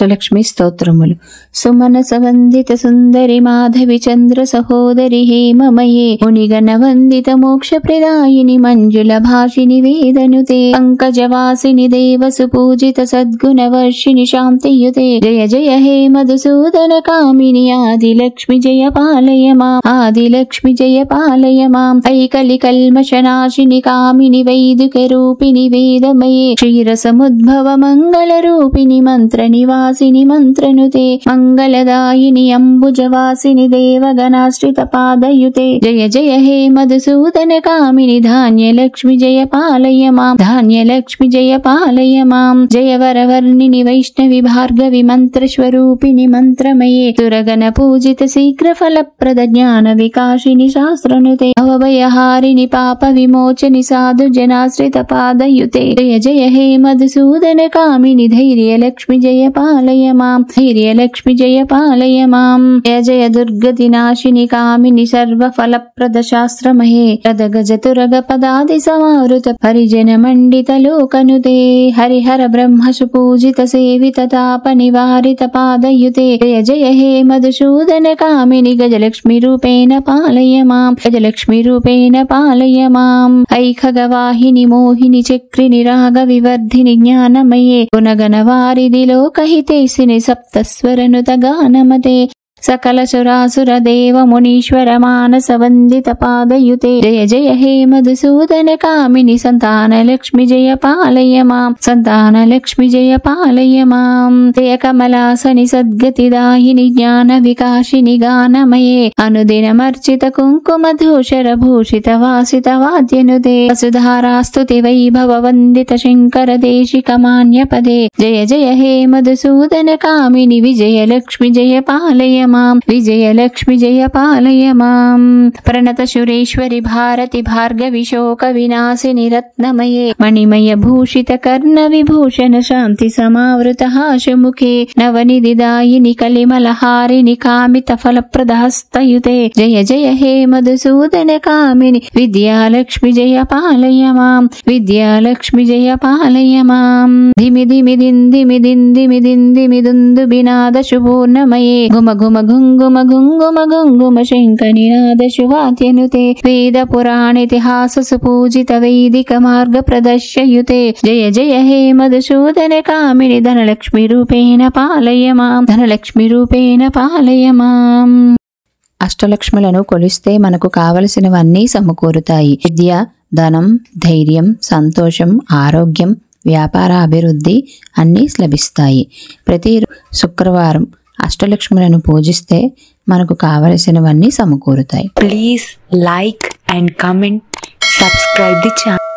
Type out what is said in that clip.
అష్టలక్ష్మి స్తోత్రములు. సుమనస వందిత సుందరి మాధవి చంద్ర సహోదరి హేమమయే మునిగణ వందిత మోక్ష ప్రదాయిని మంజుల భాషిని వేదనుతే పంకజవాసిని దేవసు పూజిత సద్గుణ వర్షిణి శాంతియుతే జయ జయ హే మధుసూదన కామిని ఆదిలక్ష్మి జయ పాలయ మాం ఆదిలక్ష్మి జయ పాలయ మాం ఐకలి కల్మషనాశిని కామిని వైదిక రూపిణి వేదమయే క్షీరసముద్భవ మంగళ రూపిణి మంత్ర నివాసిని మంత్రనుతే మంగళదాయిని అంబుజవాసిని దేవగణాశ్రిత పాదయుతే జయ జయ హే మధుసూదన కామిని ధాన్యలక్ష్మి జయ పాలయ మాం ధాన్యలక్ష్మి జయ పాలయ మాం జయ వరవర్ణిని వైష్ణవి భార్గవి మంత్రస్వరూపిణి మంత్రమయే దురగణ పూజిత శీఘ్ర ఫలప్రద జ్ఞాన వికాసిని శాస్త్రనుతే అవభయహారిణి పాప విమోచని సాధు జనాశ్రిత పాదయుతే జయ జయ హే మధుసూదన కామిని ధైర్యలక్ష్మి జయ పాలయ మాం ధైర్యలక్ష్మి జయ పాలయ మాం జయ జయ దుర్గతి నాశిని కామిని సర్వ ఫలప్రద శాస్త్రమహే రద గజ తురగ పదాది సమావృత పరిజన మండిత లోకనుతే హరిహర బ్రహ్మ సుపూజిత సేవిత తాప నివారిత పాదయుతే జయ జయ హే మధుసూదన కామిని గజలక్ష్మి రూపేణ పాలయ మాం గజలక్ష్మి రూపేణ పాలయ మాం ఐఖగవాహిని మోహిని చక్రిని రాగ వివర్ధిని జ్ఞానమయే గుణగణ వారిది లోకహితేసిని సప్తస్వరనుత గానమతే సకల సురాసుర దేవ మునీశ్వర మానస వందిత పాదయుతే జయ జయ హే మధుసూదన కామిని సంతాన లక్ష్మి జయ పాలయ మాం సంతాన లక్ష్మి జయ పాలయ మాం జయ కమలాసని సద్గతి దాయిని జ్ఞాన వికాసిని గానమయే అనుదినమర్చిత కుంకుమ ధూషర భూషిత వాసిత వాద్యనుతే వసుధారాస్తుతి వైభవ వందిత శంకర దేశిక మాన్య పదే జయ జయ హే మధుసూదన కామిని విజయలక్ష్మి జయ పాలయ మాం విజయలక్ష్మి జయ పాలయ మాం ప్రణత శురేశ్వరి భారతి భార్గవి శోక వినాశిని రత్నమయే మణిమయ భూషిత కర్ణ విభూషణ శాంతి సమావృత హాశముఖే నవనిధి దాయిని కలిమలహారిని కామిత ఫలప్రద హస్తయుతే జయ జయ హే మధుసూదన కామిని విద్యాలక్ష్మి జయ పాలయ మాం విద్యాలక్ష్మి జయ పాలయ మాం ధిమి ధిమి దిందిమి దిందిమి దిందిమి దుందు బినాద శుభూర్ణమయే గుమ గుమ గుంగుమ గుంగుమ గుంగుమ శంకనినాద శువాద్యనుతే వేద పురాణితిహాస సుపూజిత వైదిక మార్గ ప్రదర్శయుతే జయ జయ హే మధుసూదన కామిని ధనలక్ష్మి రూపేణ పాలయ మాం ధనలక్ష్మి రూపేణ పాలయ మాం అష్టలక్ష్ములను కొలిస్తే మనకు కావలసినవన్నీ సమకూరుతాయి. విద్య, ధనం, ధైర్యం, సంతోషం, ఆరోగ్యం, వ్యాపార అభివృద్ధి అన్నీ లభిస్తాయి. ప్రతి శుక్రవారం అష్టలక్ష్ములను పూజిస్తే మనకు కావలసినవన్నీ సమకూరుతాయి. Please like and comment, subscribe the channel.